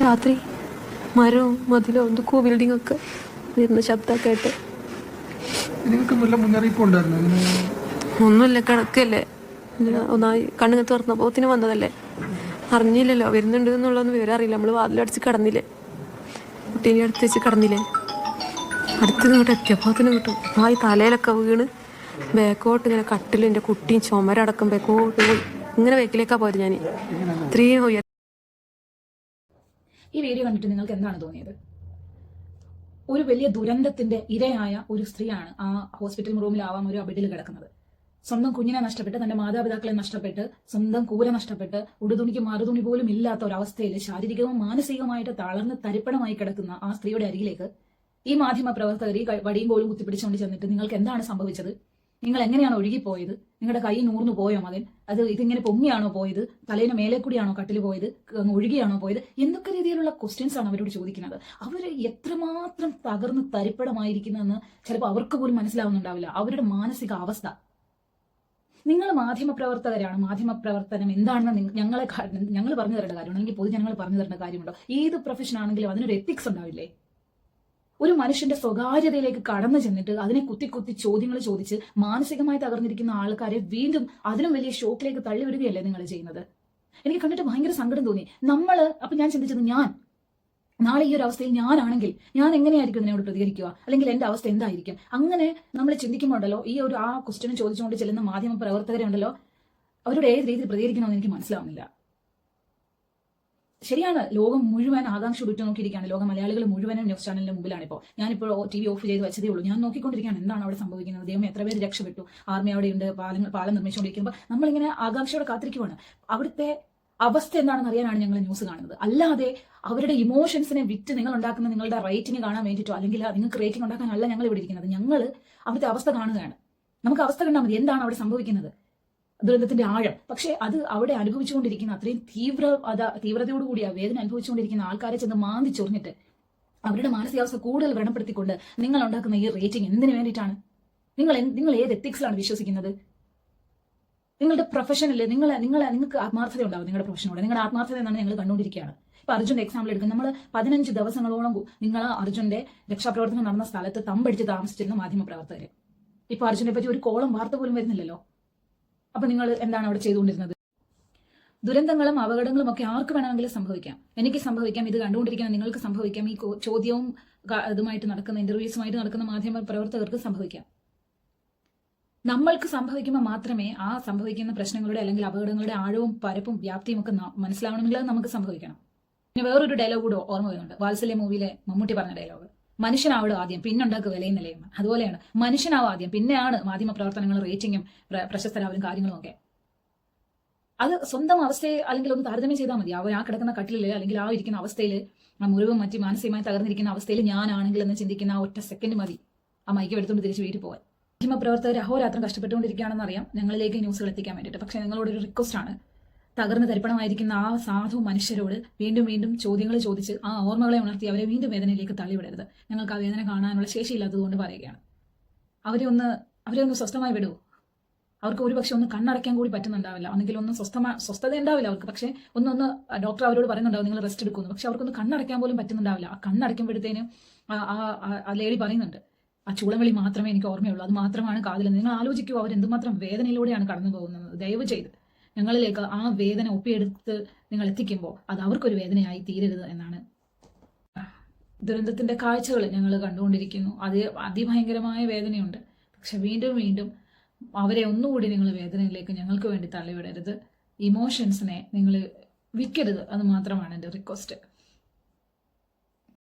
രാത്രി മരവും മതിലോ എന്തൊക്കെയോ ബിൽഡിംഗ് ഒക്കെ വരുന്ന ശബ്ദമൊക്കെ ആയിട്ട്. ഒന്നുമില്ല, കിടക്കല്ലേ. ഒന്നായി കണ്ണിങ്ങ തുറന്നപ്പോത്തിന് വന്നതല്ലേ, അറിഞ്ഞില്ലല്ലോ വരുന്നുണ്ട് എന്നുള്ളതൊന്നും വിവരം അറിയില്ല. നമ്മൾ വാതിലടച്ച് കിടന്നില്ലേ, കുട്ടീനെ അടുത്ത് വെച്ച് കിടന്നില്ലേ, അടുത്ത് ഇങ്ങോട്ട് എത്തിയപ്പോൾ തന്നെ കിട്ടും ആ ഈ തലയിലൊക്കെ വീണ് ബേക്കോട്ട് ഇങ്ങനെ കട്ടിലിൻ്റെ കുട്ടിയും ചുമരടക്കം ബേക്കോട്ട് പോയി. ഇങ്ങനെ ബേക്കിലേക്കാണ് പോയത് ഞാൻ. ഇത്രയും ഈ വീഡിയോ കണ്ടിട്ട് നിങ്ങൾക്ക് എന്താണ് തോന്നിയത്? ഒരു വലിയ ദുരന്തത്തിന്റെ ഇരയായ ഒരു സ്ത്രീയാണ് ആ ഹോസ്പിറ്റൽ റൂമിലാവാം ഒരു ബെഡിൽ കിടക്കുന്നത്. സ്വന്തം കുഞ്ഞിനെ നഷ്ടപ്പെട്ട്, തന്റെ മാതാപിതാക്കളെ നഷ്ടപ്പെട്ട്, സ്വന്തം കൂര നഷ്ടപ്പെട്ട്, ഉടുതുണിക്ക് മറുതുണി പോലും ഇല്ലാത്ത ഒരവസ്ഥയിൽ ശാരീരികവും മാനസികവുമായിട്ട് തളർന്ന് തരിപ്പണമായി കിടക്കുന്ന ആ സ്ത്രീയുടെ അരികിലേക്ക് ഈ മാധ്യമ പ്രവർത്തകർ വടിയും കോലും കുത്തിപ്പിടിച്ചുകൊണ്ട് ചെന്നിട്ട് നിങ്ങൾക്ക് എന്താണ് സംഭവിച്ചത്, നിങ്ങൾ എങ്ങനെയാണ് ഒഴുകിപ്പോയത്, നിങ്ങളുടെ കൈ നൂർന്നു പോയോ മകൻ, അത് ഇതിങ്ങനെ പൊങ്ങിയാണോ പോയത്, തലേന് മേലെ കൂടിയാണോ കട്ടിൽ പോയത്, ഒഴുകിയാണോ പോയത്, എന്തൊക്കെ രീതിയിലുള്ള ക്വസ്റ്റ്യൻസ് ആണ് അവരോട് ചോദിക്കുന്നത്. അവർ എത്രമാത്രം തകർന്ന് തരിപ്പണമായിരിക്കുന്നതെന്ന് ചിലപ്പോൾ അവർക്ക് പോലും മനസ്സിലാവുന്നുണ്ടാവില്ല അവരുടെ മാനസിക അവസ്ഥ. നിങ്ങൾ മാധ്യമപ്രവർത്തകരാണ്. മാധ്യമപ്രവർത്തനം എന്താണെന്ന് ഞങ്ങൾ പറഞ്ഞു തരേണ്ട കാര്യമുണ്ടോ, അല്ലെങ്കിൽ പൊതുജനങ്ങൾ പറഞ്ഞു തരേണ്ട കാര്യമുണ്ടോ? ഏത് പ്രൊഫഷൻ ആണെങ്കിലും അതിനൊരു എത്തിക്സ് ഉണ്ടാവില്ലേ? ഒരു മനുഷ്യന്റെ സ്വകാര്യതയിലേക്ക് കടന്നു ചെന്നിട്ട് അതിനെ കുത്തി ചോദ്യങ്ങൾ ചോദിച്ച് മാനസികമായി തകർന്നിരിക്കുന്ന ആൾക്കാരെ വീണ്ടും അതിലും വലിയ ഷോക്കിലേക്ക് തള്ളിവിടുകയല്ലേ നിങ്ങൾ ചെയ്യുന്നത്? എനിക്ക് കണ്ടിട്ട് ഭയങ്കര സങ്കടം തോന്നി. അപ്പൊ ഞാൻ ചിന്തിച്ചത്, ഞാൻ നാളെ ഈ ഒരു അവസ്ഥയിൽ ഞാനാണെങ്കിൽ ഞാൻ എങ്ങനെയായിരിക്കും ഇതിനോട് പ്രതികരിക്കുക, അല്ലെങ്കിൽ എന്റെ അവസ്ഥ എന്തായിരിക്കും? അങ്ങനെ നമ്മൾ ചിന്തിക്കുമ്പോണ്ടല്ലോ, ഈ ഒരു ആ ക്വസ്റ്റ്യൻ ചോദിച്ചുകൊണ്ട് ചെല്ലുന്ന മാധ്യമ പ്രവർത്തകരെ ഉണ്ടല്ലോ, അവരുടെ ഏത് രീതിയിൽ പ്രതികരിക്കണമെന്ന് എനിക്ക് മനസ്സിലാവുന്നില്ല. ശരിയാണ്, ലോകം മുഴുവൻ ആകാംക്ഷ ഉറ്റുനോക്കിയിരിക്കുകയാണ്. ലോക മലയാളികൾ മുഴുവനും ന്യൂസ് ചാനലിന്റെ മുമ്പിലാണ്. ഞാനിപ്പോൾ TV ഓഫ് ചെയ്ത് വെച്ചതേ ഉള്ളൂ. ഞാൻ നോക്കിക്കൊണ്ടിരിക്കുകയാണ് എന്താണ് അവിടെ സംഭവിക്കുന്നത്. ദൈവം എത്ര പേര് രക്ഷപ്പെട്ടു, ആർമി അവിടെയുണ്ട്, പാലം നിർമ്മിച്ചുകൊണ്ടിരിക്കുമ്പോൾ നമ്മളിങ്ങനെ ആകാംക്ഷയോടെ കാത്തിരിക്കുവാണ്. അവിടുത്തെ അവസ്ഥ എന്താണെന്ന് അറിയാനാണ് ഞങ്ങൾ ന്യൂസ് കാണുന്നത്. അല്ലാതെ അവരുടെ ഇമോഷൻസിനെ വിറ്റ് നിങ്ങൾ ഉണ്ടാക്കുന്ന നിങ്ങളുടെ റേറ്റിംഗ് കാണാൻ വേണ്ടിയിട്ടോ, അല്ലെങ്കിൽ നിങ്ങൾക്ക് റേറ്റിംഗ് ഉണ്ടാക്കാനല്ല ഞങ്ങൾ ഇവിടെ ഇരിക്കുന്നത്. ഞങ്ങൾ അവിടുത്തെ അവസ്ഥ കാണുകയാണ്. നമുക്ക് അവസ്ഥ കണ്ടാൽ മതി, എന്താണ് അവിടെ സംഭവിക്കുന്നത്, ദുരന്തത്തിന്റെ ആഴം. പക്ഷെ അത് അവിടെ അനുഭവിച്ചുകൊണ്ടിരിക്കുന്ന അത്രയും തീവ്രതയോടുകൂടി ആ വേദന അനുഭവിച്ചുകൊണ്ടിരിക്കുന്ന ആൾക്കാരെ ചെന്ന് മാന്തി ചൊറിഞ്ഞിട്ട് അവരുടെ മാനസികാവസ്ഥ കൂടുതൽ വ്രണപ്പെടുത്തിക്കൊണ്ട് നിങ്ങൾ ഉണ്ടാക്കുന്ന ഈ റേറ്റിംഗ് എന്തിനു വേണ്ടിയിട്ടാണ്? നിങ്ങൾ ഏത് എത്തിക്സിലാണ് വിശ്വസിക്കുന്നത്? നിങ്ങളുടെ പ്രൊഫഷനിൽ നിങ്ങൾക്ക് ആത്മാർത്ഥത ഉണ്ടാവും നിങ്ങളുടെ പ്രൊഫഷനോട്. നിങ്ങളുടെ ആത്മാർത്ഥത എന്നാണ് ഞങ്ങൾ കണ്ടുകൊണ്ടിരിക്കുകയാണ്. ഇപ്പൊ അർജുന്റെ എക്സാമ്പിൾ എടുക്കുന്നത്, നമ്മൾ 15 ദിവസങ്ങളോളം നിങ്ങൾ അർജുന്റെ രക്ഷാപ്രവർത്തനം നടന്ന സ്ഥലത്ത് തമ്പടിച്ച് താമസിച്ചിരുന്ന മാധ്യമപ്രവർത്തകര്. ഇപ്പൊ അർജുനെ പറ്റി ഒരു കോളം വാർത്ത പോലും വരുന്നില്ലല്ലോ. അപ്പൊ നിങ്ങൾ എന്താണ് അവിടെ ചെയ്തുകൊണ്ടിരുന്നത്? ദുരന്തങ്ങളും അപകടങ്ങളും ഒക്കെ ആർക്ക് വേണമെങ്കിലും സംഭവിക്കാം. എനിക്ക് സംഭവിക്കാം, ഇത് കണ്ടുകൊണ്ടിരിക്കുന്ന നിങ്ങൾക്ക് സംഭവിക്കാം, ഈ ചോദ്യവും ഇതുമായിട്ട് നടക്കുന്ന ഇന്റർവ്യൂസുമായിട്ട് നടക്കുന്ന മാധ്യമ പ്രവർത്തകർക്ക് സംഭവിക്കാം. നമ്മൾക്ക് സംഭവിക്കുമ്പോൾ മാത്രമേ ആ സംഭവിക്കുന്ന പ്രശ്നങ്ങളുടെ അല്ലെങ്കിൽ അപകടങ്ങളുടെ ആഴവും പരപ്പും വ്യാപ്തിയും ഒക്കെ മനസ്സിലാവണമെങ്കിൽ അത് നമുക്ക് സംഭവിക്കണം. പിന്നെ വേറൊരു ഡയലോഗ് കൂടെ ഓർമ്മ വരുന്നുണ്ട്, വാത്സല്യ മൂവിയിലെ മമ്മൂട്ടി പറഞ്ഞ ഡയലോഗ്, മനുഷ്യനാവുക ആദ്യം പിന്നുണ്ടാക്കുക വിലയും നിലയും. അതുപോലെയാണ്, മനുഷ്യനാവും ആദ്യം, പിന്നെയാണ് മാധ്യമ പ്രവർത്തനങ്ങളും റേറ്റിംഗും പ്രശസ്തരാവലും കാര്യങ്ങളും ഒക്കെ. അത് സ്വന്തം അവസ്ഥയെ അല്ലെങ്കിൽ ഒന്ന് താരതമ്യം ചെയ്താൽ മതി. അവർ ആ കിടക്കുന്ന കട്ടിലിൽ അല്ലെങ്കിൽ ആ ഇരിക്കുന്ന അവസ്ഥയിൽ, ആ മുറിവും മറ്റ് മാനസികമായി തകർന്നിരിക്കുന്ന അവസ്ഥയിൽ ഞാനാണെങ്കിൽ എന്ന് ചിന്തിക്കുന്ന ആ ഒറ്റ സെക്കൻഡ് മതി ആ മൈക്ക് എടുത്തുകൊണ്ട് തിരിച്ച് വീട്ടിൽ പോകാൻ. മാധ്യമപ്രവർത്തകർ അഹോരാത്രം കഷ്ടപ്പെട്ടുകൊണ്ടിരിക്കുകയാണെന്ന് അറിയാം ഞങ്ങളിലേക്ക് ന്യൂസുകൾ എത്തിക്കാൻ വേണ്ടിയിട്ട്. പക്ഷേ നിങ്ങളോടൊരു റിക്വസ്റ്റ് ആണ്, തകർന്ന് തരിപ്പണമായിരിക്കുന്ന ആ സാധു മനുഷ്യരോട് വീണ്ടും വീണ്ടും ചോദ്യങ്ങൾ ചോദിച്ച് ആ ഓർമ്മകളെ ഉണർത്തി അവരെ വീണ്ടും വേദനയിലേക്ക് തള്ളിവിടരുത്. ഞങ്ങൾക്ക് ആ വേദന കാണാനുള്ള ശേഷിയില്ലാത്തതുകൊണ്ട് പറയുകയാണ്. അവരെ ഒന്ന് സ്വസ്ഥമായി വിടൂ. അവർക്ക് ഒരുപക്ഷെ ഒന്ന് കണ്ണടയ്ക്കാൻ കൂടി പറ്റുന്നുണ്ടാവില്ല, ഒന്നെങ്കിൽ ഒന്ന് സ്വസ്ഥത ഉണ്ടാവില്ല അവർക്ക്. പക്ഷേ ഒന്ന് ഡോക്ടർ അവരോട് പറയുന്നുണ്ടാവും നിങ്ങൾ റെസ്റ്റ് എടുക്കുന്നു, പക്ഷെ അവർക്കൊന്ന് കണ്ണടയ്ക്കാൻ പോലും പറ്റുന്നുണ്ടാവില്ല. ആ കണ്ണടയ്ക്കുമ്പോഴത്തേനും ആ ലേഡി പറയുന്നുണ്ട്, ആ ചൂളവിളി മാത്രമേ എനിക്ക് ഓർമ്മയുള്ളൂ, അത് മാത്രമാണ് കാതിലെന്ന്. നിങ്ങൾ ആലോചിക്കൂ, അവരെന്തുമാത്രം വേദനയിലൂടെയാണ് കടന്നു പോകുന്നത്. ദയവ് ചെയ്ത് ഞങ്ങളിലേക്ക് ആ വേദന ഒപ്പിയെടുത്ത് നിങ്ങൾ എത്തിക്കുമ്പോൾ അത് അവർക്കൊരു വേദനയായി തീരരുത് എന്നാണ്. ദുരന്തത്തിന്റെ കാഴ്ചകൾ ഞങ്ങൾ കണ്ടുകൊണ്ടിരിക്കുന്നു, അത് അതിഭയങ്കരമായ വേദനയുണ്ട്. പക്ഷെ വീണ്ടും വീണ്ടും അവരെ ഒന്നുകൂടി നിങ്ങൾ വേദനയിലേക്ക് ഞങ്ങൾക്ക് വേണ്ടി തള്ളിവിടരുത്. ഇമോഷൻസിനെ നിങ്ങൾ വിൽക്കരുത്, അത് മാത്രമാണ് എൻ്റെ റിക്വസ്റ്റ്.